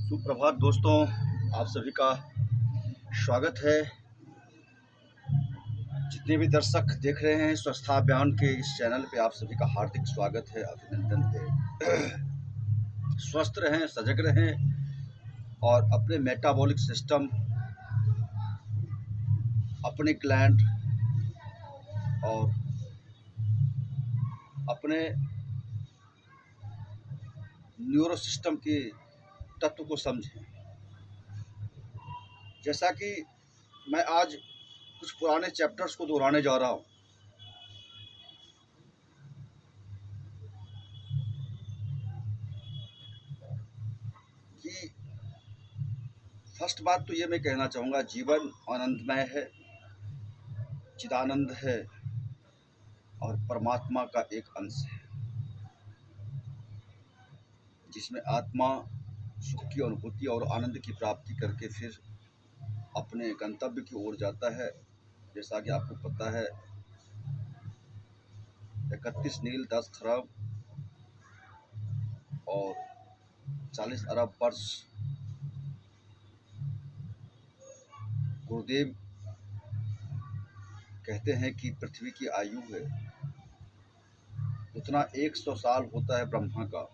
सुप्रभात दोस्तों, आप सभी का स्वागत है। जितने भी दर्शक देख रहे हैं स्वच्छता अभियान के इस चैनल पे, आप सभी का हार्दिक स्वागत है, अभिनंदन है। स्वस्थ रहें, सजग रहें और अपने मेटाबॉलिक सिस्टम, अपने ग्लैंड और अपने न्यूरो सिस्टम के तत्व को समझें। जैसा कि मैं आज कुछ पुराने चैप्टर्स को दोहराने जा रहा हूँ कि फर्स्ट बात तो ये मैं कहना चाहूँगा, जीवन आनंदमय है, चिदानंद है और परमात्मा का एक अंश है, जिसमें आत्मा सुख की अनुभूति और आनंद की प्राप्ति करके फिर अपने गंतव्य की ओर जाता है। जैसा कि आपको पता है, 31 नील 10 खरब और 40 अरब वर्ष गुरुदेव कहते हैं कि पृथ्वी की आयु है, उतना 100 साल होता है ब्रह्मा का,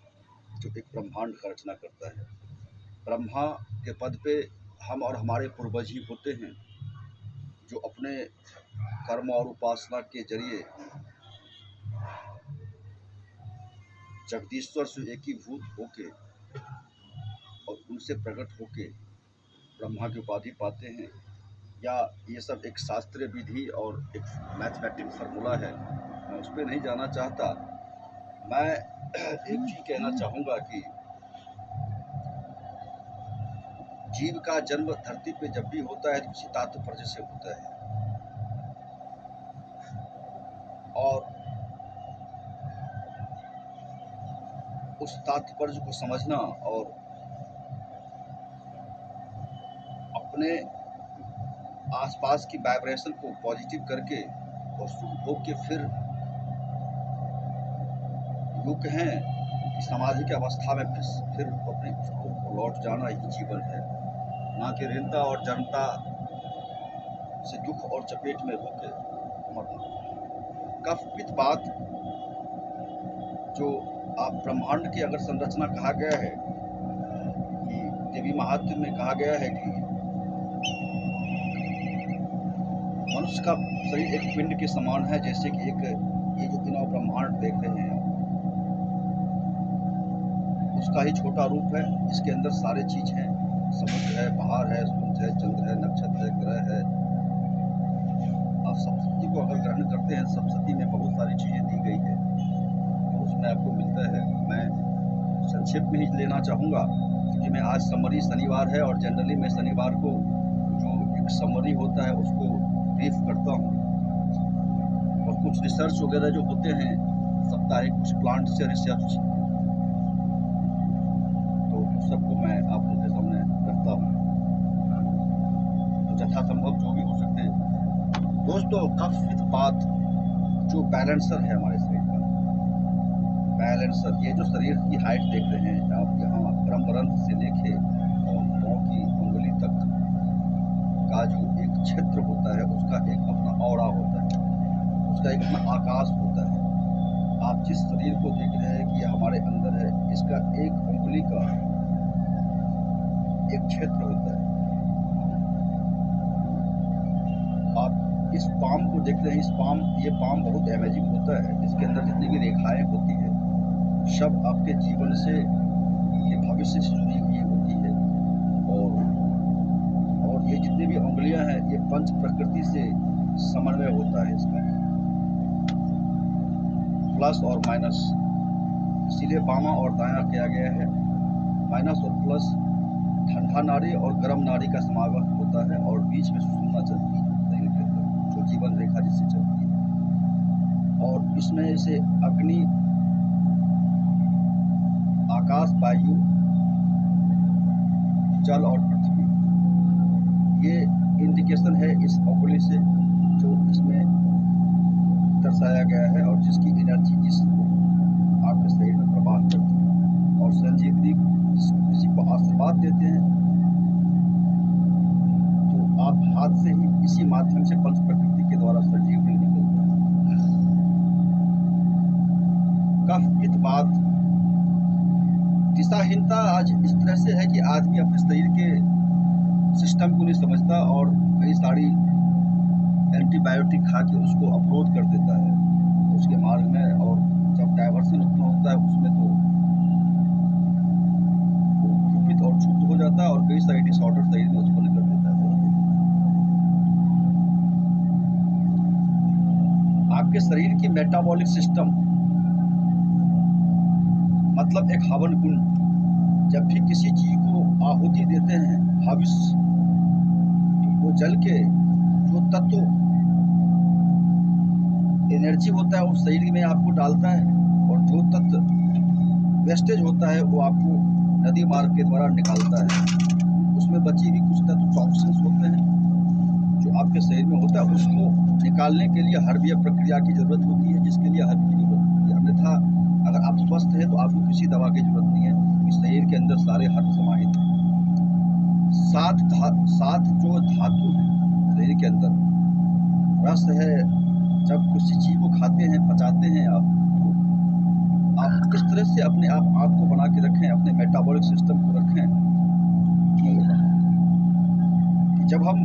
जो एक ब्रह्मांड का रचना करता है। ब्रह्मा के पद पे हम और हमारे पूर्वज ही होते हैं, जो अपने कर्म और उपासना के जरिए जगदीश्वर से एकीभूत होके और उनसे प्रकट होके ब्रह्मा की उपाधि पाते हैं। या ये सब एक शास्त्रीय विधि और एक मैथमेटिक फार्मूला है, मैं उस पर नहीं जाना चाहता। मैं एक चीज़ कहना चाहूँगा कि जीव का जन्म धरती पे जब भी होता है तो किसी तात्पर्य से होता है, और उस तात्पर्य को समझना और अपने आसपास की वाइब्रेशन को पॉजिटिव करके और सुख भोग के फिर युग हैं कि समाधि की अवस्था में फिर अपने सुख को लौट जाना ही जीवन है, ना कि ऋणता और जड़ता से दुख और चपेट में होकर मरना। कफ पित्त वात, जो आप ब्रह्मांड की अगर संरचना कहा गया है कि देवी महात्म्य में कहा गया है कि मनुष्य का शरीर एक पिंड के समान है, जैसे कि एक ये जो नौ ब्रह्मांड देख रहे हैं उसका ही छोटा रूप है। इसके अंदर सारे चीज हैं, समुद्र है, पहाड़ है, सूरज है, चंद्र है, नक्षत्र है, ग्रह है। आप सप्तशती को अगर ग्रहण करते हैं, सप्तशती में बहुत सारी चीजें दी गई है, तो उसमें आपको मिलता है। मैं संक्षेप में ही लेना चाहूँगा क्योंकि मैं आज समरी शनिवार है और जनरली मैं शनिवार को जो एक समरी होता है उसको ब्रीफ करता हूँ, और कुछ रिसर्च वगैरह जो होते हैं साप्ताहिक, कुछ प्लांट से रिसर्च, तो उस सबको मैं आप लोगों के सामने रखता हूँ, तो यथासंभव जो भी हो सकते हैं। दोस्तों, कफ पित्त वात जो बैलेंसर है हमारे शरीर का, बैलेंसर, ये जो शरीर की हाइट देख रहे हैं आप, यहाँ ब्रह्मरंध्र से लेके और पाँव की उंगली तक का जो एक क्षेत्र होता है, उसका एक अपना औरा होता है, उसका एक अपना आकाश होता है। आप जिस शरीर को देख रहे हैं कि ये हमारे अंदर है, इसका एक उंगली का एक क्षेत्र होता है। आप इस पाम को देख रहे हैं, ये पाम बहुत अमेजिंग होता है। इसके अंदर जितनी भी रेखाएं होती है सब आपके जीवन से, ये भविष्य से जुड़ी हुई होती है, और ये जितनी भी उंगलियां हैं ये पंच प्रकृति से समन्वय होता है इसका, प्लस और माइनस, इसीलिए बामा और दायां किया गया है। माइनस और प्लस, ठंडा नाड़ी और गर्म नाड़ी का समागम होता है, और बीच में सुषुम्ना चलती है शरीर के अंदर, जो जीवन रेखा जिससे चलती है। और इसमें से अग्नि, आकाश, वायु, जल और पृथ्वी, ये इंडिकेशन है इस उंगली से जो इसमें दर्शाया गया है, और जिसकी एनर्जी जिसको आपके शरीर में प्रवाह करती है। और संजीवनी किसी को आशीर्वाद आशीर्वाद देते हैं, तो आप हाथ से ही इसी माध्यम से पंच प्रकृति के द्वारा सजीवनी निकलता है। कफ, पित्त, वात, दिशाहीनता आज इस तरह से है कि आदमी अपने शरीर के सिस्टम को नहीं समझता और कई सारी एंटीबायोटिक खा के उसको अवरोध कर देता है उसके मार्ग में, और जब डाइवर्सन उत्पन्न होता है उसमें तो वो कुपित और क्षुब्ध हो जाता है और कई सारे डिसऑर्डर शरीर में उत्पन्न कर देता है। आपके शरीर की मेटाबॉलिक सिस्टम मतलब एक हवन कुंड, जब भी किसी चीज को आहुति देते हैं, हविष, तो वो जल के जो तत्व एनर्जी होता है वो शरीर में आपको डालता है, और जो तत्व वेस्टेज होता है वो आपको नदी मार्ग के द्वारा निकालता है। उसमें बची हुई कुछ तत्व टॉक्सिन्स होते हैं जो आपके शरीर में होता है, उसको निकालने के लिए हर्बीय प्रक्रिया की जरूरत होती है, जिसके लिए हर्ब की जरूरत होती है। अन्यथा अगर आप स्वस्थ हैं तो आपको किसी दवा की जरूरत नहीं है, इस शरीर के अंदर सारे हर्ब समाहित हैं। सात जो धातु हैं शरीर के अंदर, रस है, जब किसी चीज को खाते हैं, पचाते हैं आप, तो आप इस तरह से अपने आप को बना के रखें, अपने मेटाबॉलिक सिस्टम को रखें कि जब हम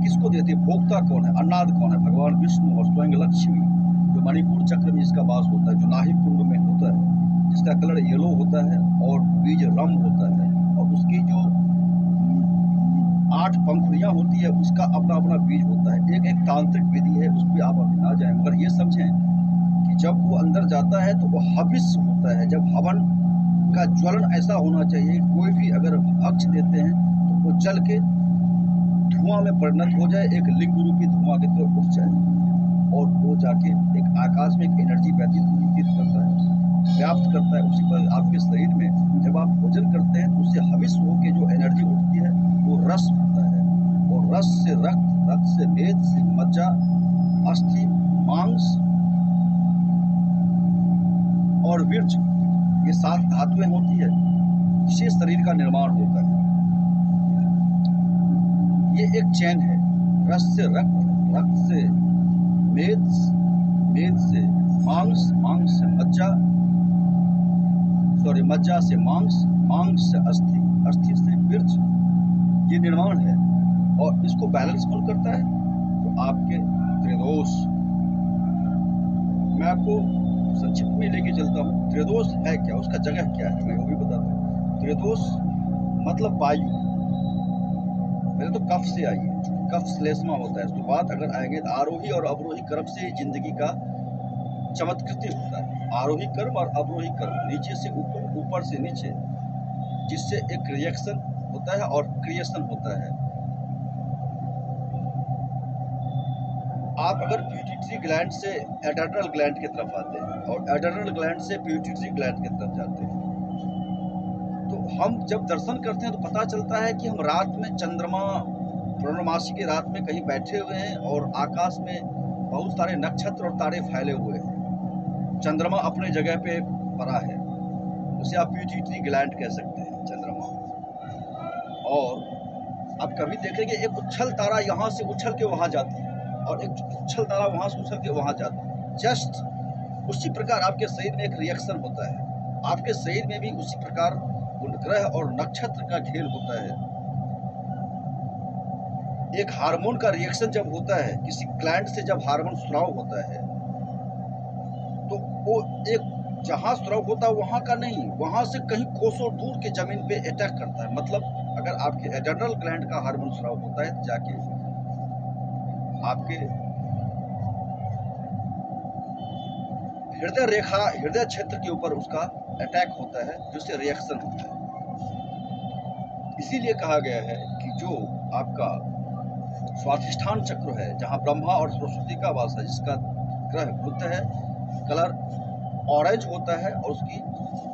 किसको देते हैं, भोक्ता कौन है, अन्नाद कौन है, भगवान विष्णु और स्वयं लक्ष्मी, जो मणिपुर चक्र में जिसका वास होता है, जो नाभिक कुंड में होता है, जिसका कलर येलो होता है और बीज रम होता है, और उसकी जो 8 पंखुड़ियां होती है उसका अपना अपना बीज होता है। एक एक तांत्रिक विधि है, उस पर आप अभी ना जाएं, मगर ये समझें कि जब वो अंदर जाता है तो वो हविष होता है। जब हवन का ज्वलन ऐसा होना चाहिए, कोई भी अगर अक्ष देते हैं तो वो जल के धुआं में परिणत हो जाए, एक लिंग रूपी धुआं की तरफ उठ जाए, और वो जाके एक आकाश में एक एनर्जी व्यतीत करता है, व्याप्त करता है। उसी पर आपके शरीर में जब आप भोजन करते हैं तो उससे हविष होकर जो एनर्जी उठती है वो रस होता है, और रस से रक्त, रक्त से मेद, से मज्जा, अस्थि, मांस और वीर्य, ये 7 धातुएं होती है, इससे शरीर का निर्माण होता है। ये एक चैन है, रस से रक्त, रक्त से मेद, मेद से मांस, मांस से मज्जा, मज्जा से मांस, मांस से अस्थि, अस्थि से वीर्य, ये निर्माण है। और इसको बैलेंस कौन करता है? तो आपके त्रिदोष। मैं आपको संक्षिप्त में लेके चलता हूँ। त्रिदोष है क्या, उसका जगह क्या है, मैं वो भी बताता हूँ। त्रिदोष मतलब वायु, पहले तो कफ से आई है, कफ श्लेष्मा होता है। तो बात अगर आएंगे तो आरोही और अवरोही कर्म से जिंदगी का चमत्कृति होता है। आरोही कर्म और अवरोही कर्म, नीचे से ऊपर, ऊपर से नीचे, जिससे एक रिएक्शन होता है और क्रिएशन होता है। आप अगर पिट्यूटरी ग्लैंड से एड्रेनल ग्लैंड की तरफ आते हैं और एड्रेनल ग्लैंड से पिट्यूटरी ग्लैंड की तरफ जाते हैं, तो हम जब दर्शन करते हैं तो पता चलता है कि हम रात में चंद्रमा, पूर्णमासी की रात में कहीं बैठे हुए हैं और आकाश में बहुत सारे नक्षत्र और तारे फैले हुए हैं। चंद्रमा अपने जगह पे पड़ा है, उसे आप पिट्यूटरी ग्लैंड कह सकते हैं, चंद्रमा। और आप कभी देखेंगे एक उछल तारा यहाँ से उछल के वहाँ जाती है और एक उछल तारा वहाँ से उछल के वहाँ जाता है। जस्ट उसी प्रकार आपके शरीर में एक रिएक्शन होता है, आपके शरीर में भी उसी प्रकार ग्रह और नक्षत्र का खेल होता है। एक हार्मोन का रिएक्शन जब होता है, किसी ग्लैंड से जब हार्मोन स्राव होता है, तो वो एक जहाँ स्राव होता है वहाँ का नहीं, वहाँ से कहीं कोसों दूर के जमीन पे अटैक करता है। मतलब अगर आपके एड्रेनल ग्लैंड का हार्मोन स्राव होता है, जाके आपके हृदय रेखा, हृदय क्षेत्र के ऊपर उसका अटैक होता है, जिससे रिएक्शन होता है। इसीलिए कहा गया है कि जो आपका स्वाधिष्ठान चक्र है, जहाँ ब्रह्मा और सरस्वती का वास है, जिसका ग्रह बुध है, कलर ऑरेंज होता है और उसकी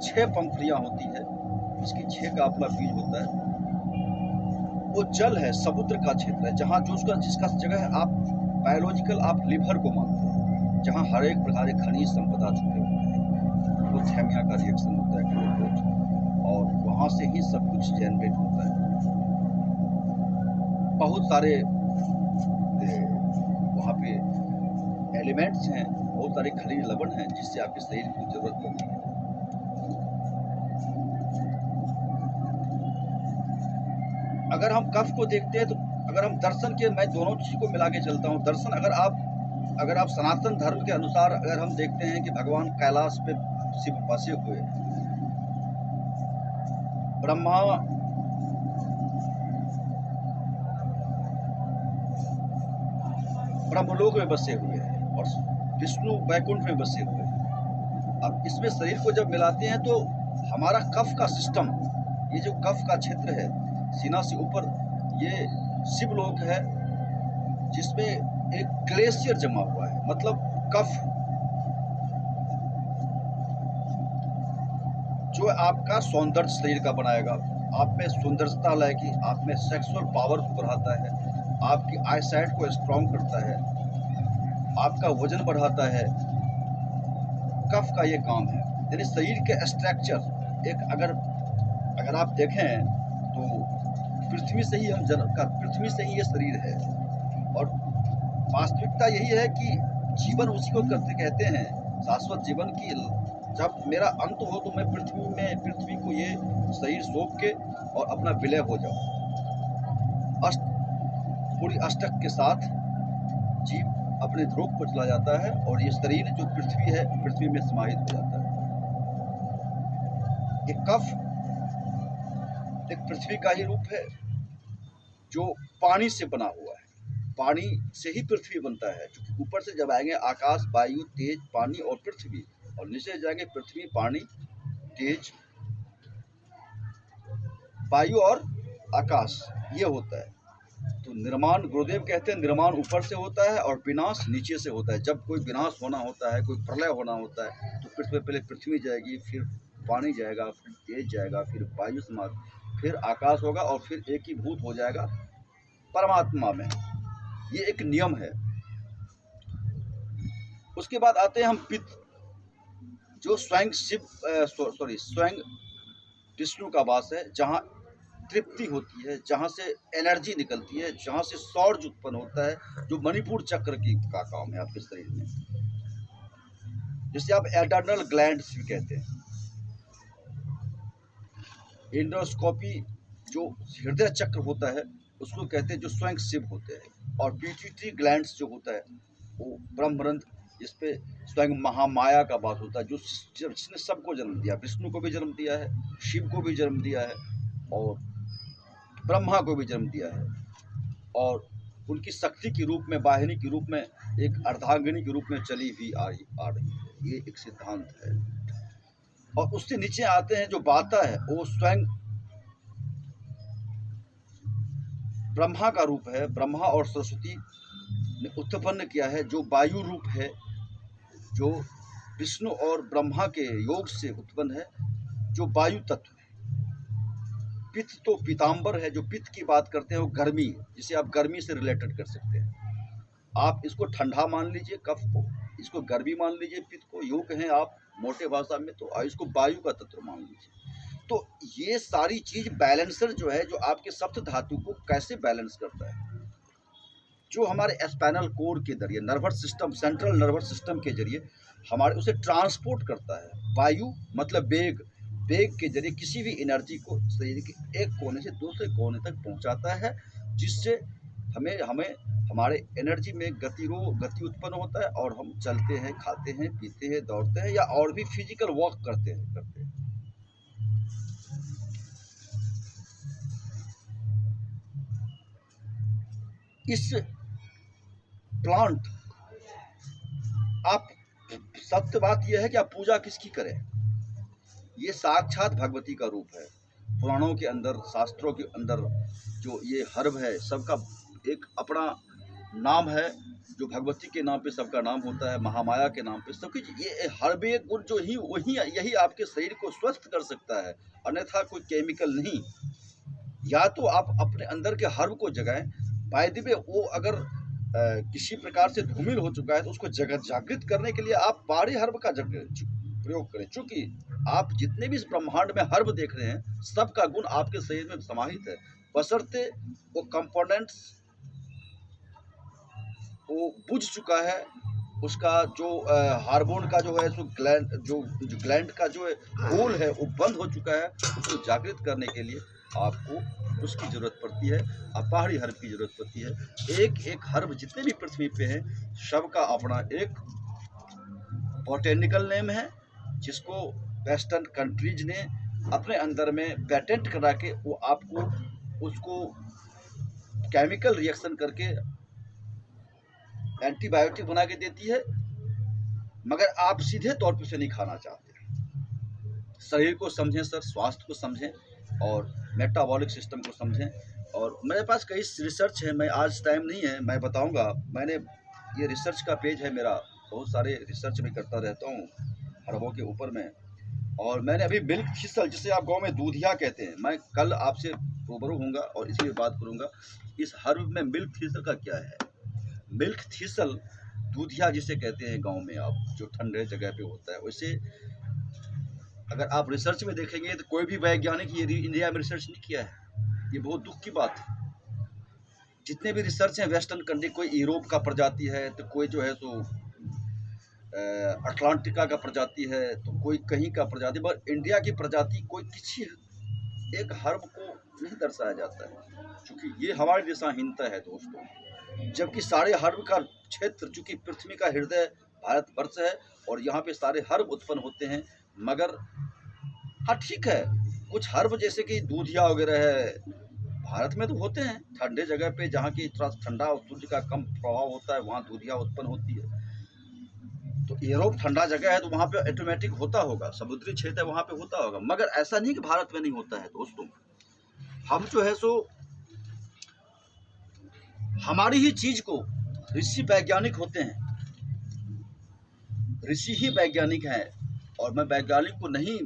6 पंखुड़ियाँ होती है, इसकी 6 का अपना बीज होता है। वो जल है, समुद्र का क्षेत्र है, जहाँ जो उसका जिसका जगह है, आप बायोलॉजिकल आप लिवर को मानते हैं, जहाँ हर एक प्रकार के खनिज संपदा छुपे होते हैं। ग्लूथेमिया का रिएक्शन होता है, ग्लूकोज और वहाँ से ही सब कुछ जनरेट होता है। बहुत सारे वहाँ पे एलिमेंट्स हैं, बहुत सारे खनिज लवण हैं जिससे आपके शरीर को जरूरत पड़ती है। अगर हम कफ को देखते हैं तो अगर हम दर्शन के, मैं दोनों चीज को मिला के चलता हूँ। दर्शन अगर आप सनातन धर्म के अनुसार अगर हम देखते हैं कि भगवान कैलाश पे शिव बसे हुए, ब्रह्मा ब्रह्मलोक में बसे हुए हैं और विष्णु वैकुंठ में बसे हुए हैं। अब इसमें शरीर को जब मिलाते हैं तो हमारा कफ का सिस्टम, ये जो कफ का क्षेत्र है सीना से ऊपर, ये शिवलोक है जिसमें एक ग्लेशियर जमा हुआ है। मतलब कफ जो आपका सौंदर्य शरीर का बनाएगा, आप में सुंदरता लाएगी, आप में सेक्सुअल पावर को बढ़ाता है, आपकी आईसाइट को स्ट्रॉन्ग करता है, आपका वजन बढ़ाता है। कफ का ये काम है। यानी शरीर के स्ट्रक्चर एक अगर आप देखें तो पृथ्वी से ही पृथ्वी से ही ये शरीर है और वास्तविकता यही है कि जीवन उसी को कहते हैं, शाश्वत जीवन की। जब मेरा अंत हो तो मैं पृथ्वी को ये शरीर सौंप के और अपना विलय हो जाऊं। पूरी अष्टक के साथ जीव अपने ध्रुव पर चला जाता है और ये शरीर जो पृथ्वी है, पृथ्वी में समाहित हो जाता है। ये कफ एक पृथ्वी का ही रूप है जो पानी से बना हुआ है। पानी से ही पृथ्वी बनता है, क्योंकि ऊपर से जब आएंगे आकाश, वायु, तेज, पानी और पृथ्वी, और नीचे जाएंगे पृथ्वी, पानी, तेज, वायु और आकाश, ये होता है। तो निर्माण, गुरुदेव कहते हैं निर्माण ऊपर से होता है और विनाश नीचे से होता है। जब कोई विनाश होना होता है, कोई प्रलय होना होता है, तो पहले पृथ्वी जाएगी, फिर पानी जाएगा, फिर तेज जाएगा, फिर वायु समाप्त, फिर आकाश होगा और फिर एकीभूत हो जाएगा परमात्मा में। ये एक नियम है। उसके बाद आते हैं हम पित्त, जो स्वयं स्वयं विष्णु का वास है, जहाँ तृप्ति होती है, जहाँ से एनर्जी निकलती है, जहाँ से सौर्य उत्पन्न होता है, जो मणिपुर चक्र का काम है आपके शरीर में, जिसे आप एडर्नल ग्लैंड्स भी कहते हैं। एंडोस्कोपी जो हृदय चक्र होता है उसको कहते हैं, जो स्वयं शिव होते हैं। और पिट्यूटरी ग्लैंड्स जो होता है वो ब्रह्मरंध्र, जिस पे स्वयं महामाया का वास होता है, जो जिसने सबको जन्म दिया, विष्णु को भी जन्म दिया है, शिव को भी जन्म दिया है और ब्रह्मा को भी जन्म दिया है, और उनकी शक्ति के रूप में, वाहिनी के रूप में, एक अर्धांगिनी के रूप में चली हुई आ रही है। ये एक सिद्धांत है। और उससे नीचे आते हैं जो बाता है, वो स्वयं ब्रह्मा का रूप है। ब्रह्मा और सरस्वती ने उत्पन्न किया है, जो वायु रूप है, जो विष्णु और ब्रह्मा के योग से उत्पन्न है, जो वायु तत्व है। पित्त तो पीताम्बर है, जो पित्त की बात करते हैं वो गर्मी, जिसे आप गर्मी से रिलेटेड कर सकते हैं। आप इसको ठंडा मान लीजिए कफ को, इसको गर्मी मान लीजिए पित्त को, योग कहें आप मोटे भाषा में, तो इसको वायु का तत्व मान लीजिए। तो ये सारी चीज बैलेंसर जो है, जो आपके सप्त धातु को कैसे बैलेंस करता है, जो हमारे स्पाइनल कोड के जरिए, nervous system, central nervous system के जरिए हमारे उसे ट्रांसपोर्ट करता है। वायु मतलब वेग, वेग के जरिए किसी भी एनर्जी को शरीर के एक कोने से दूसरे कोने तक पहुंचाता है, जिससे हमें हमारे एनर्जी में गति उत्पन्न होता है और हम चलते हैं, खाते हैं, पीते हैं, दौड़ते हैं या और भी फिजिकल वर्क करते हैं। इस प्लांट, आप सत्य बात यह है कि आप पूजा किसकी करें, ये साक्षात भगवती का रूप है। पुराणों के अंदर, शास्त्रों के अंदर जो ये हर्ब है, सबका एक अपना नाम है, जो भगवती के नाम पे सबका नाम होता है, महामाया के नाम पे सबकी। ये हर्ब एक गुण जो ही वही यही आपके शरीर को स्वस्थ कर सकता है, अन्यथा कोई केमिकल नहीं। या तो आप अपने अंदर के हर्ब को जगाएं, बाय द वे वो अगर किसी प्रकार से धूमिल हो चुका है तो उसको जागृत करने के लिए आप बाड़ी हर्ब का प्रयोग करें। चूँकि आप जितने भी इस ब्रह्मांड में हर्ब देख रहे हैं, सबका गुण आपके शरीर में समाहित है, बशर्ते वो कंपोनेंट्स वो बुझ चुका है, उसका जो हार्मोन का जो है सो ग्लैंड का जो है होल है वो बंद हो चुका है। उसको जागृत करने के लिए आपको उसकी ज़रूरत पड़ती है, अपाहरी हर्ब की ज़रूरत पड़ती है। एक एक हर्ब जितने भी पृथ्वी पे हैं, सबका अपना एक बॉटेनिकल नेम है, जिसको वेस्टर्न कंट्रीज ने अपने अंदर में पेटेंट करा के वो आपको उसको केमिकल रिएक्शन करके एंटीबायोटिक बना के देती है, मगर आप सीधे तौर पे उसे नहीं खाना चाहते। शरीर को समझें सर, स्वास्थ्य को समझें और मेटाबॉलिक सिस्टम को समझें। और मेरे पास कई रिसर्च है, मैं आज टाइम नहीं है, मैं बताऊंगा। मैंने ये रिसर्च का पेज है मेरा, बहुत सारे रिसर्च भी करता रहता हूँ हर्बों के ऊपर में। और मैंने अभी मिल्क थिसल, जिसे आप गाँव में दूधिया कहते हैं, मैं कल आपसे रूबरू हूँगा और इसी बात करूँगा इस हर्ब में मिल्क थिसल का क्या है। मिल्क थिसल दूधिया जिसे कहते हैं गांव में आप, जो ठंडे जगह पे होता है। वैसे अगर आप रिसर्च में देखेंगे तो कोई भी वैज्ञानिक ये इंडिया में रिसर्च नहीं किया है, ये बहुत दुख की बात है। जितने भी रिसर्च हैं वेस्टर्न कंट्री, कोई यूरोप का प्रजाति है तो कोई जो है सो अटलांटिका का प्रजाति है तो कोई कहीं का प्रजाति, पर इंडिया की प्रजाति कोई किसी एक हर्ब को नहीं दर्शाया जाता है, क्योंकि ये हमारी दिशाहीनता है दोस्तों। जबकि सारे हर्ब का क्षेत्र, चूंकि पृथ्वी का हृदय भारतवर्ष है और यहाँ पे सारे हर्ब उत्पन्न होते हैं, मगर हाँ ठीक है, कुछ हर्ब जैसे कि दूधिया वगैरह है भारत में तो होते हैं, ठंडे जगह पे जहाँ की थोड़ा ठंडा और सूर्य का कम प्रभाव होता है वहाँ दूधिया उत्पन्न होती है। तो यूरोप ठंडा जगह है तो वहाँ पे ऑटोमेटिक होता होगा, समुद्री क्षेत्र है वहाँ पे होता होगा, मगर ऐसा नहीं कि भारत में नहीं होता है दोस्तों। हम जो है सो हमारी ही चीज को, ऋषि वैज्ञानिक होते हैं, ऋषि ही वैज्ञानिक हैं, और मैं वैज्ञानिक को नहीं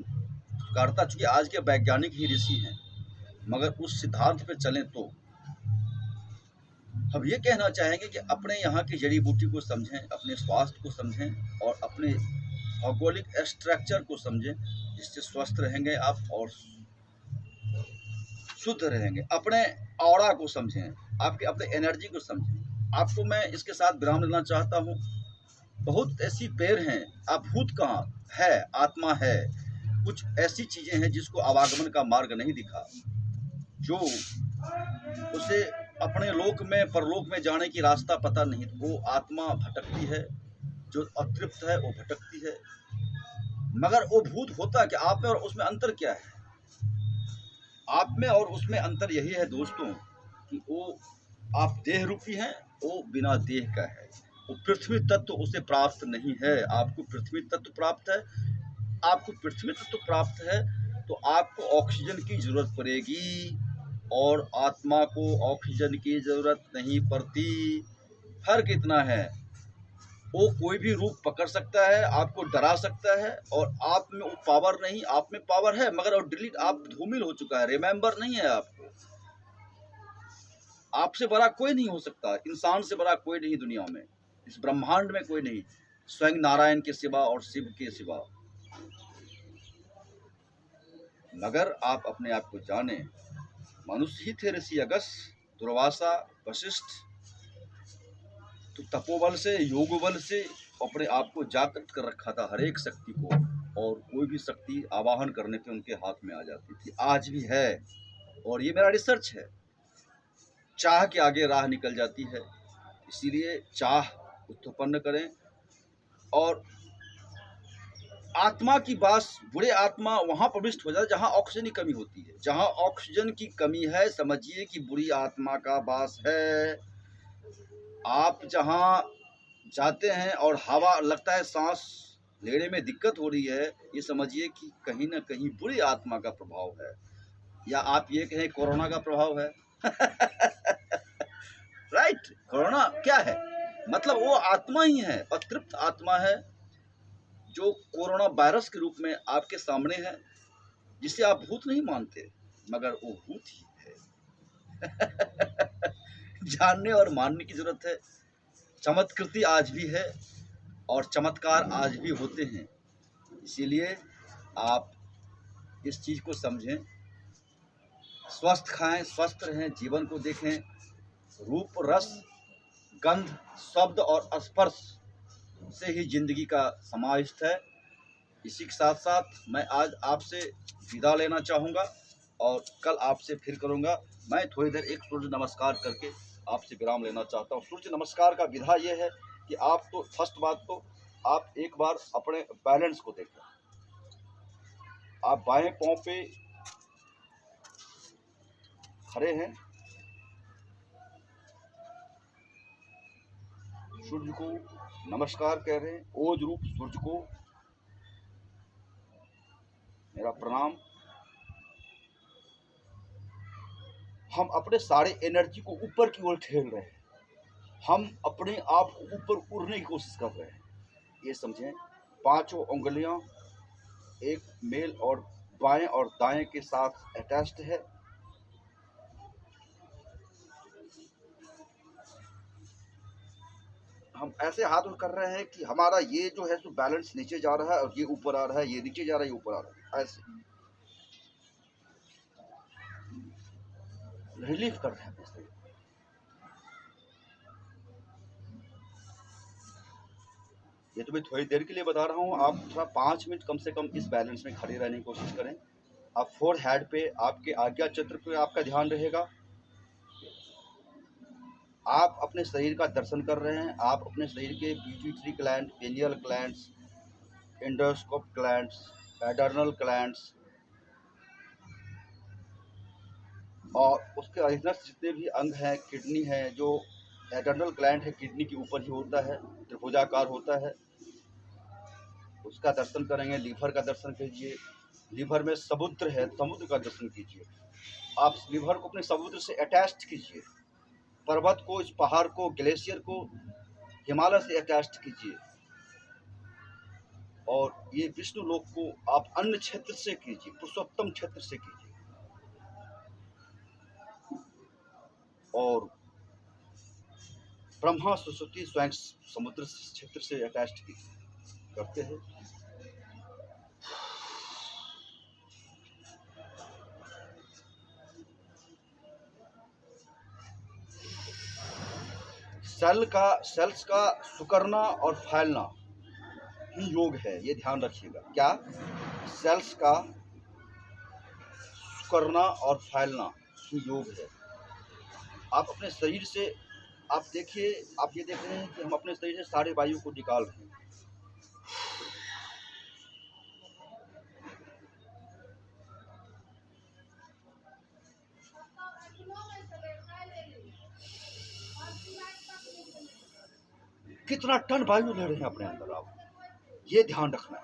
करता, चूंकि आज के वैज्ञानिक ही ऋषि हैं, मगर उस सिद्धांत पे चलें तो हम ये कहना चाहेंगे कि अपने यहाँ की जड़ी बूटी को समझें, अपने स्वास्थ्य को समझें और अपने भौगोलिक स्ट्रक्चर को समझें, जिससे स्वस्थ रहेंगे आप और शुद्ध रहेंगे। अपने ऑरा को समझें, आपके अपने एनर्जी को समझें। आपको मैं इसके साथ विराम देना चाहता हूँ। बहुत ऐसी पेड़ हैं, आप भूत कहाँ है, आत्मा है, कुछ ऐसी चीजें हैं जिसको आवागमन का मार्ग नहीं दिखा, जो उसे अपने लोक में परलोक में जाने की रास्ता पता नहीं, वो आत्मा भटकती है, जो अतृप्त है वो भटकती है। मगर वो भूत होता कि आप में और उसमें अंतर क्या है? आप में और उसमें अंतर यही है दोस्तों कि वो आप देह रूपी हैं, वो बिना देह का है। वो पृथ्वी तत्व उसे प्राप्त नहीं है, आपको पृथ्वी तत्व प्राप्त है। आपको पृथ्वी तत्व प्राप्त है तो आपको ऑक्सीजन की जरूरत पड़ेगी और आत्मा को ऑक्सीजन की जरूरत नहीं पड़ती। फर्क इतना है, वो कोई भी रूप पकड़ सकता है, आपको डरा सकता है, और आप में वो पावर नहीं, आप में पावर है मगर और डिलीट, आप धूमिल हो चुका है, रिमेंबर नहीं है आपको। आपसे बड़ा कोई नहीं हो सकता, इंसान से बड़ा कोई नहीं दुनिया में, इस ब्रह्मांड में कोई नहीं, स्वयं नारायण के सिवा और शिव के सिवा। मगर आप अपने आप को जाने, मनुष्य ही थे ऋषि अगस्त्य, दुर्वासा, वशिष्ठ, तो तपोबल से, योग बल से अपने आप को जागृत कर रखा था हर एक शक्ति को, और कोई भी शक्ति आवाहन करने पे उनके हाथ में आ जाती थी, आज भी है। और ये मेरा रिसर्च है। चाह के आगे राह निकल जाती है, इसीलिए चाह उत्पन्न करें। और आत्मा की बात, बुरे आत्मा वहाँ प्रविष्ट हो जाए जहाँ ऑक्सीजन की कमी होती है। जहाँ ऑक्सीजन की कमी है, समझिए कि बुरी आत्मा का वास है। आप जहाँ जाते हैं और हवा लगता है, सांस लेने में दिक्कत हो रही है, ये समझिए कि कहीं ना कहीं बुरी आत्मा का प्रभाव है, या आप ये कहें कोरोना का प्रभाव है। राइट, कोरोना क्या है, मतलब वो आत्मा ही है, अतृप्त आत्मा है, जो कोरोना वायरस के रूप में आपके सामने है, जिसे आप भूत नहीं मानते मगर वो भूत ही है। जानने और मानने की जरूरत है। चमत्कृति आज भी है और चमत्कार आज भी होते हैं, इसीलिए आप इस चीज़ को समझें, स्वस्थ खाएं, स्वस्थ रहें, जीवन को देखें। रूप, रस, गंध, शब्द और स्पर्श से ही जिंदगी का समाहित है। इसी के साथ साथ मैं आज आपसे विदा लेना चाहूँगा और कल आपसे फिर करूँगा। मैं थोड़ी देर एक सूर्य नमस्कार करके आपसे विराम लेना चाहता हूँ। सूर्य नमस्कार का विधा ये है कि आप तो फर्स्ट बात तो आप एक बार अपने बैलेंस को देखें। आप बाएं पांव पे खड़े हैं, सूर्य को नमस्कार कह रहे हैं। ओज रूप सूर्य को मेरा प्रणाम। हम अपने सारे एनर्जी को ऊपर की ओर ठेल रहे हैं। हम अपने आप को ऊपर उड़ने की कोशिश कर रहे हैं। ये समझें, पांचों उंगलियां एक मेल और बाएं और दाएं के साथ अटैच्ड है। हम ऐसे हाथ कर रहे हैं कि हमारा ये जो है सो बैलेंस नीचे जा रहा है और ये ऊपर आ रहा है, ये नीचे जा रहा है, ये ऊपर आ रहा है। ऐसे रिलीफ कर रहे हैं अपने शरीर। ये तो मैं थोड़ी देर के लिए बता रहा हूँ। आप थोड़ा 5 मिनट कम से कम इस बैलेंस में खड़े रहने की कोशिश करें। आप फोर हेड पे, आपके आज्ञा चक्र पे आपका ध्यान रहेगा। आप अपने शरीर का दर्शन कर रहे हैं। आप अपने शरीर के pituitary gland, पेनियल glands, endoscope glands, adrenal glands और उसके अधीनस्थ जितने भी अंग हैं, किडनी है, जो एडर्नल ग्लैंड है किडनी के ऊपर ही होता है, त्रिभुजाकार होता है, उसका दर्शन करेंगे। लीवर का दर्शन कीजिए। लीवर में समुद्र है, समुद्र का दर्शन कीजिए। आप लीवर को अपने समुद्र से अटैच कीजिए। पर्वत को, इस पहाड़ को, ग्लेशियर को, हिमालय से अटैच कीजिए। और ये विष्णु लोक को आप अन्य क्षेत्र से कीजिए, पुरुषोत्तम क्षेत्र से कीजिए। और ब्रह्मा सरस्वती स्वयं समुद्र क्षेत्र से अटैच करते हैं। सेल्स का सुकड़ना और फैलना ही योग है, ये ध्यान रखिएगा। क्या? सेल्स का सुकड़ना और फैलना ही योग है। आप अपने शरीर से आप देखिए, आप ये देख रहे हैं कि हम अपने शरीर से सारे वायु को निकाल रहे हैं। कितना टन वायु ले रहे हैं अपने अंदर, आप ये ध्यान रखना है।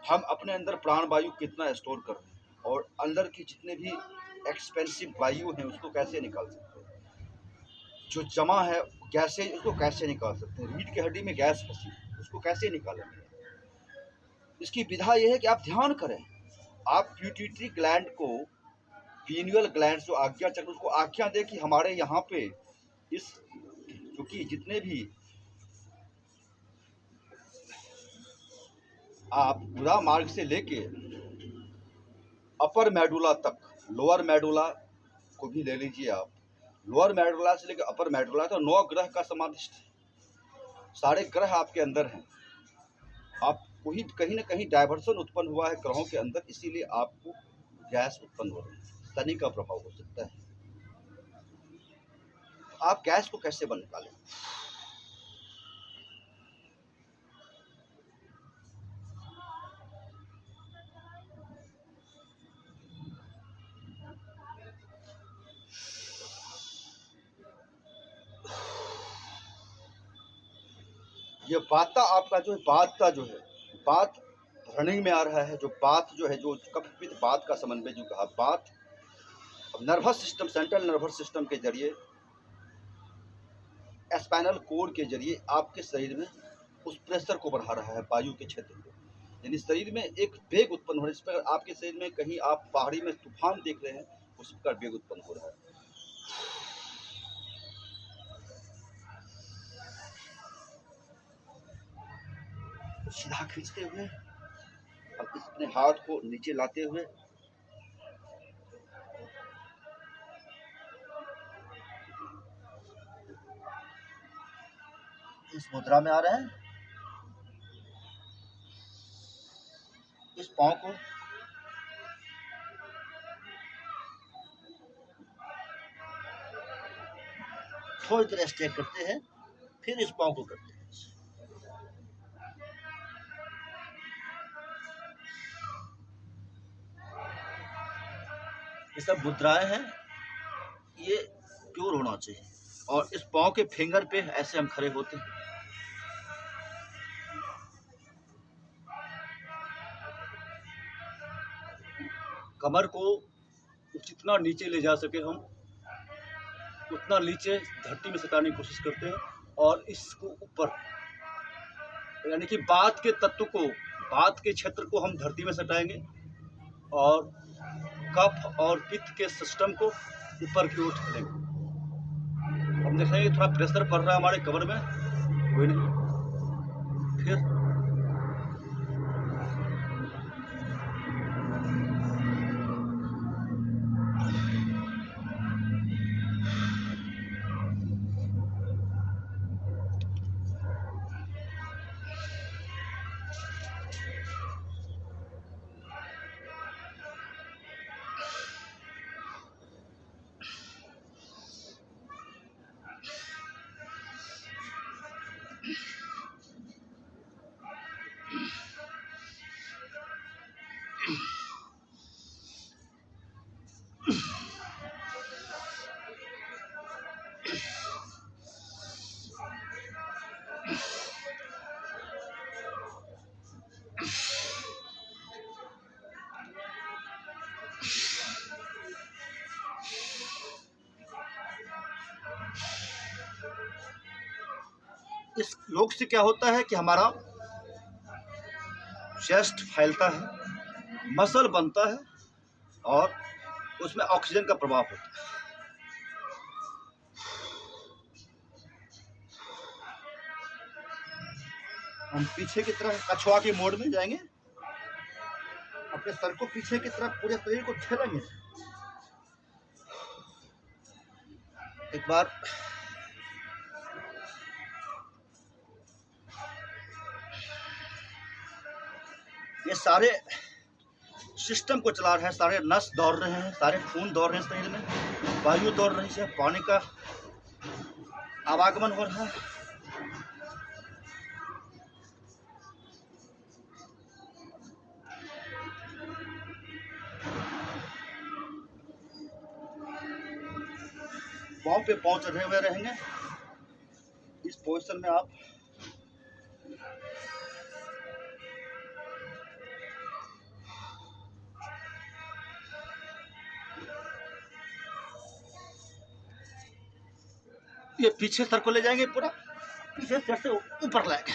हम अपने अंदर प्राण वायु कितना स्टोर कर रहे हैं और अंदर की जितने भी एक्सपेंसिव वायु हैं उसको कैसे निकाल सकते हैं। जो जमा है गैसें, उसको कैसे निकाल सकते हैं। रीढ़ की हड्डी में गैस फंसी, उसको कैसे निकालेंगे। इसकी विधा यह है कि आप ध्यान करें। आप पिट्यूटरी ग्लैंड को, पीनियल ग्लैंड जो आज्ञा चक्र, उसको आज्ञा दे कि हमारे यहाँ पे इस, क्योंकि जितने भी आप गुदा मार्ग से लेके अपर मेडुला तक, लोअर मेडुला को भी ले लीजिए आप, लोअर मेडुला से लेकर अपर मेडुला तो 9 ग्रह का समाविष्ट है। सारे ग्रह आपके अंदर हैं। आप कोई कहीं ना कहीं डाइवर्सन उत्पन्न हुआ है ग्रहों के अंदर, इसीलिए आपको गैस उत्पन्न हो रही है। शनि का प्रभाव हो सकता है। आप गैस को कैसे बंद निकालें? ये वाता आपका जो है, बात का जो है, बात रनिंग में आ रहा है। जो बात जो है, जो कफ पित्त बात का समन्वय जो कहा, बात nervous system, central nervous system के जरिए, स्पाइनल कोड के जरिए आपके शरीर में उस प्रेशर को बढ़ा रहा है, वायु के क्षेत्र को। यानी शरीर में एक वेग उत्पन्न हो रहा है। इस पर आपके शरीर में कहीं आप पहाड़ी में तूफान देख रहे हैं, उस पर वेग उत्पन्न हो रहा है। सीधा खींचते हुए अब अपने हाथ को नीचे लाते हुए इस मुद्रा में आ रहे हैं। इस पाँव को थोड़ी देर स्ट्रेच करते हैं, फिर इस पाँव को करते हैं। ये सब मुद्राएं हैं, ये प्योर होना चाहिए। और इस पाँव के फिंगर पे ऐसे हम खड़े होते हैं। कमर को जितना नीचे ले जा सके हम उतना नीचे धरती में सटाने की कोशिश करते हैं, और इसको ऊपर, यानी कि बात के तत्व को, बात के क्षेत्र को हम धरती में सटाएंगे, और कफ और पित्त के सिस्टम को ऊपर की ओर ठेलेंगे। हम देखेंगे थोड़ा प्रेशर पड़ रहा है हमारे कमर में, कोई नहीं। फिर इस योग से क्या होता है कि हमारा चेस्ट फैलता है, मसल बनता है, और उसमें ऑक्सीजन का प्रभाव होता है। हम पीछे की तरफ कछुआ के मोड में जाएंगे, अपने सर को पीछे की तरफ, पूरे शरीर को ठेलेंगे। एक बार ये सारे सिस्टम को चला रहे हैं, सारे नस दौड़ रहे हैं, सारे खून दौड़ रहे हैं शरीर में, वायु दौड़ रही है, पानी का आवागमन हो रहा है। पाँव पे पाँव चढ़े हुए रहेंगे। इस पोजीशन में आप ये पीछे सर को ले जाएंगे, पूरा पीछे सर से ऊपर लाएंगे।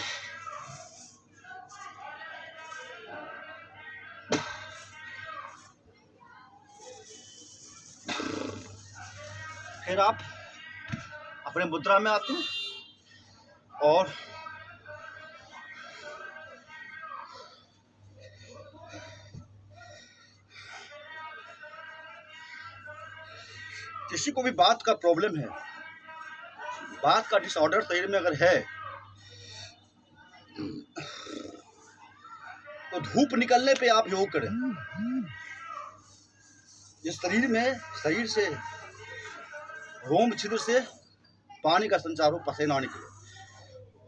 फिर आप अपने मुद्रा में आते हैं, और किसी को भी बात का प्रॉब्लम है, बात का डिसऑर्डर शरीर में अगर है, तो धूप निकलने पे आप योग करें। इस शरीर में, शरीर से, रोम छिद्र से पानी का संचार हो, पसीना निकले,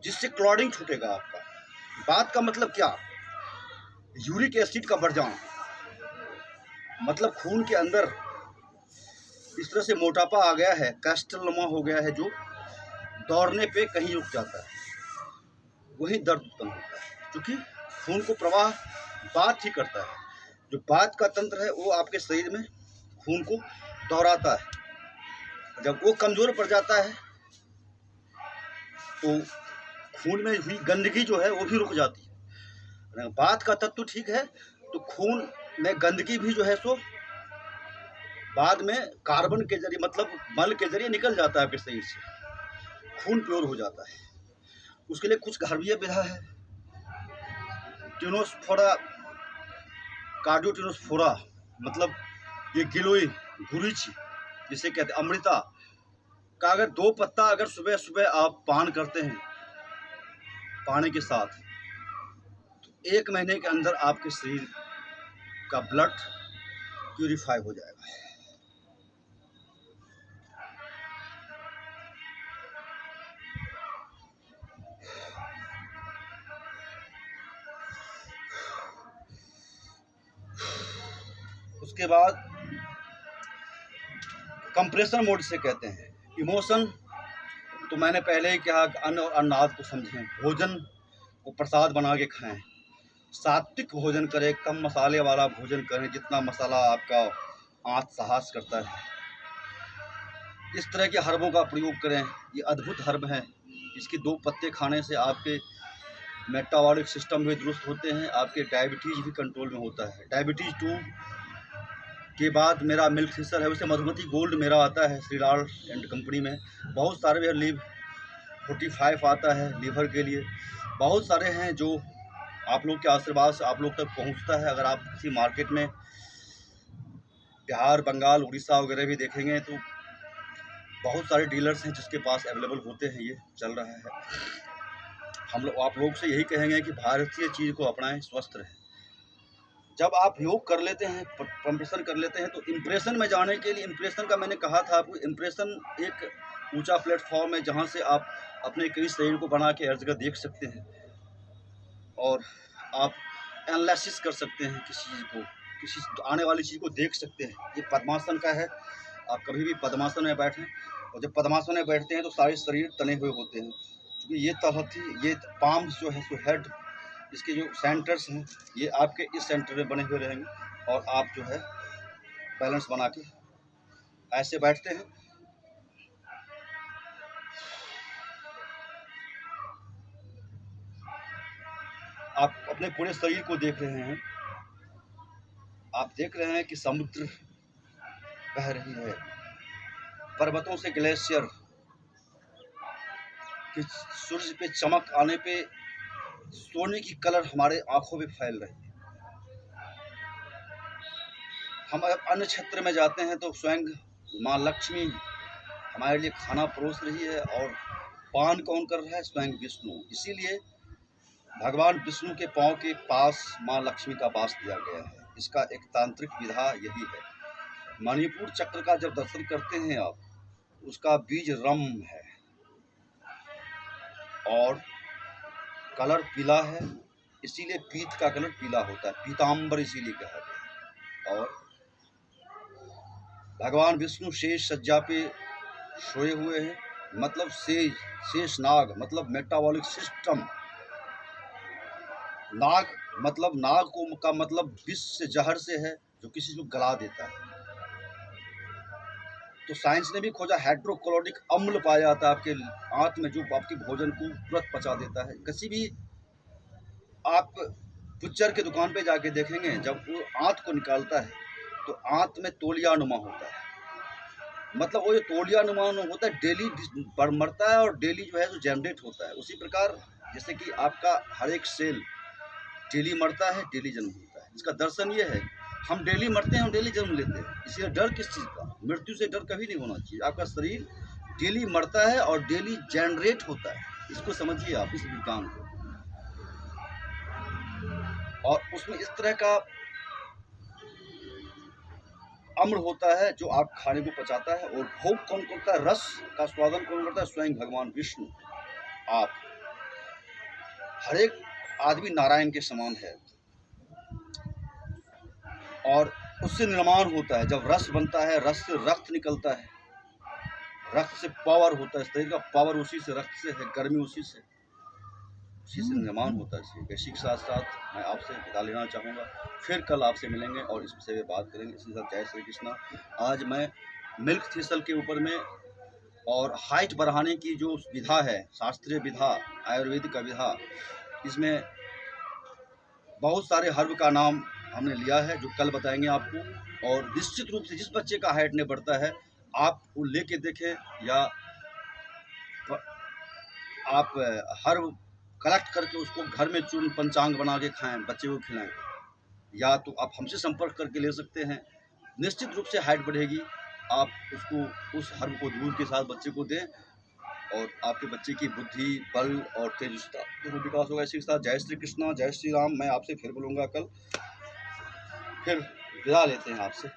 जिससे क्लॉटिंग छूटेगा आपका। बात का मतलब क्या? यूरिक एसिड का बढ़ जाना, मतलब खून के अंदर इस तरह से मोटापा आ गया है, कैस्ट्रोलमा हो गया है, जो दौड़ने पे कहीं रुक जाता है, वही दर्द उत्पन्न होता है, क्योंकि खून को प्रवाह बात ही करता है। जो बात का तंत्र है वो आपके शरीर में खून को दौड़ाता है। जब वो कमजोर पड़ जाता है तो खून में हुई गंदगी जो है वो भी रुक जाती है। बात का तत्व ठीक है तो खून में गंदगी भी जो है सो बाद में कार्बन के जरिए, मतलब मल के जरिए निकल जाता है आपके शरीर से, खून प्योर हो जाता है। उसके लिए कुछ घरेलू विधा है, टिनोस्फोरा, कार्डियोटिनोस्फोरा, मतलब ये गिलोय गुरुच जिसे कहते हैं, अमृता का अगर 2 पत्ता अगर सुबह सुबह आप पान करते हैं पानी के साथ, तो 1 महीने के अंदर आपके शरीर का ब्लड प्यूरिफाई हो जाएगा। उसके बाद कंप्रेशन मोड से कहते हैं। इमोशन तो मैंने पहले ही कहा, अन्न और अनाज को समझें, भोजन को प्रसाद बना के खाएं, सात्विक भोजन करें, कम मसाले वाला भोजन करें, जितना मसाला आपका आँत साहस करता है। इस तरह के हर्बों का प्रयोग करें। ये अद्भुत हर्ब हैं, इसके 2 पत्ते खाने से आपके मेटाबॉलिक सिस्टम भी दुरुस्त होते हैं, आपके डायबिटीज़ भी कंट्रोल में होता है। डायबिटीज़ 2 के बाद मेरा मिल्क थिसल है, वैसे मधुमती गोल्ड मेरा आता है श्रीलाल एंड कंपनी में। बहुत सारे लिव 45 आता है लीवर के लिए। बहुत सारे हैं जो आप लोग के आशीर्वाद से आप लोग तक पहुंचता है। अगर आप किसी मार्केट में बिहार, बंगाल, उड़ीसा वगैरह भी देखेंगे तो बहुत सारे डीलर्स हैं जिसके पास अवेलेबल होते हैं। ये चल रहा है। हम लोग आप लोग से यही कहेंगे कि भारतीय चीज़ को अपनाएं, स्वस्थ रहें। जब आप योग कर लेते हैं, कंप्रेशन कर लेते हैं, तो इम्प्रेशन में जाने के लिए, इम्प्रेशन का मैंने कहा था आपको, इम्प्रेशन एक ऊंचा प्लेटफॉर्म है जहां से आप अपने कई शरीर को बना के हर जगह देख सकते हैं और आप एनालिसिस कर सकते हैं किसी चीज़ को, किसी आने वाली चीज़ को देख सकते हैं। ये पद्मासन का है। आप कभी भी पद्मासन में बैठें, और जब पद्मासन में बैठते हैं तो सारे शरीर तने हुए होते हैं, क्योंकि ये तलहथी, ये पाम्स जो है सो हेड, इसके जो सेंटर्स हैं ये आपके इस सेंटर में बने हुए रहेंगे और आप जो है बैलेंस बना के ऐसे बैठते हैं। आप अपने पूरे शरीर को देख रहे हैं। आप देख रहे हैं कि समुद्र बह रही है, पर्वतों से ग्लेशियर कि सूरज पे चमक आने पे सोने की कलर हमारे आंखों में फैल रही है। हम अगर अन्य क्षेत्र में जाते हैं तो स्वयं माँ लक्ष्मी हमारे लिए खाना परोस रही है और पान कौन कर रहा है? स्वयं विष्णु। इसीलिए भगवान विष्णु के पांव के पास माँ लक्ष्मी का वास दिया गया है। इसका एक तांत्रिक विधा यही है। मणिपुर चक्र का जब दर्शन करते हैं आप, उसका बीज रम है और कलर पीला है, इसीलिए पीत का कलर पीला होता है, पीताम्बर इसीलिए कहा गया। और भगवान विष्णु शेष सज्जा पे सोए हुए हैं, मतलब शेष नाग मतलब मेटाबॉलिक सिस्टम। नाग मतलब नाग को का मतलब विष से, जहर से है जो किसी को गला देता है। तो साइंस ने भी खोजा, हाइड्रोक्लोरिक अम्ल पाया जाता है आपके आंत में, जो आपके भोजन को तुरंत पचा देता है। किसी भी आप बुच्चर के दुकान पे जाके देखेंगे, जब वो आंत को निकालता है तो आंत में तौलिया नुमा होता है, मतलब वो जो तौलिया नुमा होता है डेली मरता है और डेली जो है जो जनरेट होता है। उसी प्रकार जैसे कि आपका हर एक सेल डेली मरता है, डेली जन्म होता है। इसका दर्शन ये है, हम डेली मरते हैं, हम डेली जन्म लेते हैं, इसलिए डर किस चीज़ का? मृत्यु से डर कभी नहीं होना चाहिए। आपका शरीर डेली मरता है और डेली जनरेट होता है, इसको समझिए आप, इस विज्ञान को। और उसमें इस तरह का अम्ल होता है जो आप खाने को पचाता है। और भोग कौन करता है? रस का स्वादन कौन करता है? स्वयं भगवान विष्णु। आप हर एक आदमी नारायण के समान है और उससे निर्माण होता है। जब रस बनता है, रस से रक्त निकलता है, रक्त से पावर होता है, शरीर का पावर उसी से, रक्त से है, गर्मी उसी से निर्माण होता है। इसी के साथ साथ मैं आपसे विदा लेना चाहूँगा। फिर कल आपसे मिलेंगे और इस विषय में बात करेंगे। इसी के साथ जय श्री कृष्णा। आज मैं मिल्क थिसल के ऊपर में और हाइट बढ़ाने की जो विधा है, शास्त्रीय विधा, आयुर्वेदिक का विधा, इसमें बहुत सारे हर्ब का नाम हमने लिया है जो कल बताएंगे आपको। और निश्चित रूप से जिस बच्चे का हाइट नहीं बढ़ता है, आप वो लेके देखें या आप हर्ब कलेक्ट करके उसको घर में चूर्ण पंचांग बना के खाएं, बच्चे को खिलाएं, या तो आप हमसे संपर्क करके ले सकते हैं। निश्चित रूप से हाइट बढ़ेगी। आप उसको उस हर्ब को दूध के साथ बच्चे को दें और आपके बच्चे की बुद्धि, बल और तेजस्विता दोनों विकास होगा। इसी के साथ जय श्री कृष्णा, जय श्री राम। मैं आपसे फिर मिलूँगा कल, फिर विदा लेते हैं आपसे।